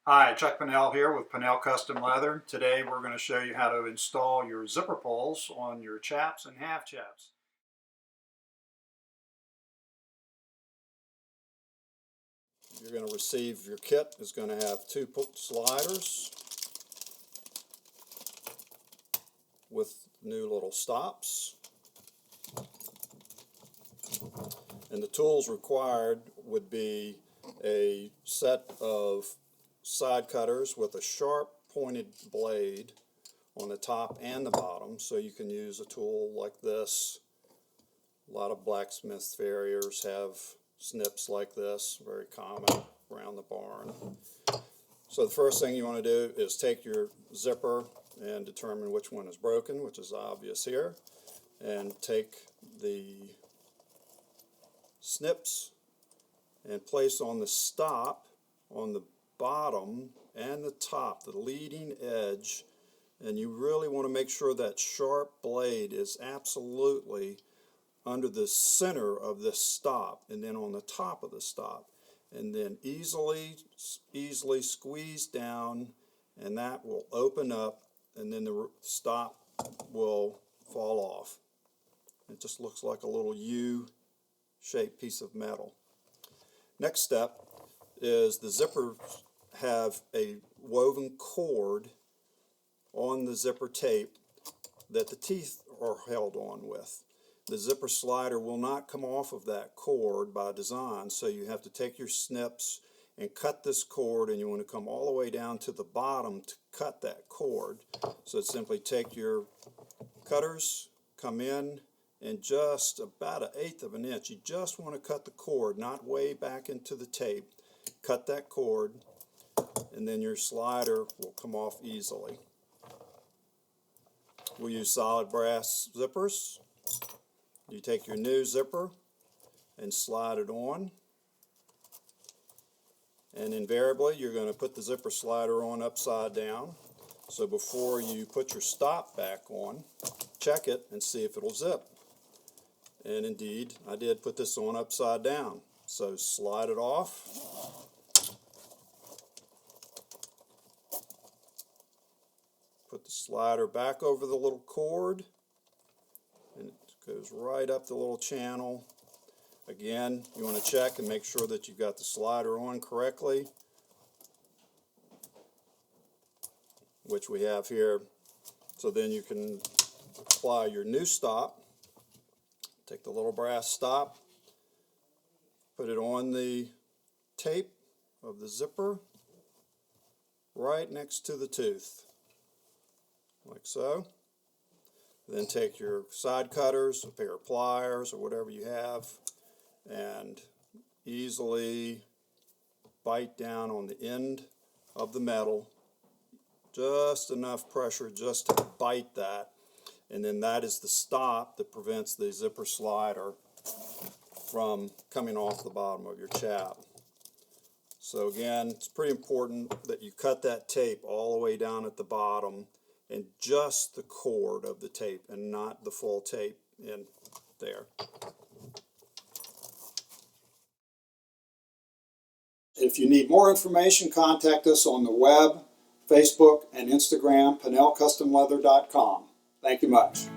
Hi, Chuck Pinnell here with Pinnell Custom Leather. Today we're going to show you how to install your zipper pulls on your chaps and half chaps. You're going to receive your kit. It's going to have two sliders with new little stops. And the tools required would be a set of side cutters with a sharp pointed blade on the top and the bottom, so you can use a tool like this. A lot of blacksmith farriers have snips like this, very common around the barn. So the first thing you want to do is take your zipper and determine which one is broken, which is obvious here, and take the snips and place on the stop on the bottom and the top, the leading edge, and you really want to make sure that sharp blade is absolutely under the center of this stop and then on the top of the stop, and then easily squeeze down, and that will open up, and then the stop will fall off. It just looks like a little U-shaped piece of metal. Next step is the zipper have a woven cord on the zipper tape that the teeth are held on with. The zipper slider will not come off of that cord by design, so you have to take your snips and cut this cord, and you want to come all the way down to the bottom to cut that cord. So simply take your cutters, come in, and just about 1/8 of an inch. You just want to cut the cord, not way back into the tape. Cut that cord, and then your slider will come off easily. We'll use solid brass zippers. You take your new zipper and slide it on, and invariably you're going to put the zipper slider on upside down. So before you put your stop back on, check it and see if it'll zip. And indeed, I did put this on upside down. So slide it off. Put the slider back over the little cord, and it goes right up the little channel. Again, you want to check and make sure that you've got the slider on correctly, which we have here. So then you can apply your new stop. Take the little brass stop, put it on the tape of the zipper right next to the tooth, like so. Then take your side cutters, a pair of pliers or whatever you have, and easily bite down on the end of the metal, just enough pressure just to bite that. And then that is the stop that prevents the zipper slider from coming off the bottom of your chap. So again, it's pretty important that you cut that tape all the way down at the bottom, and just the cord of the tape and not the full tape in there. If you need more information, contact us on the web, Facebook, and Instagram, PinnellCustomLeather.com. Thank you much.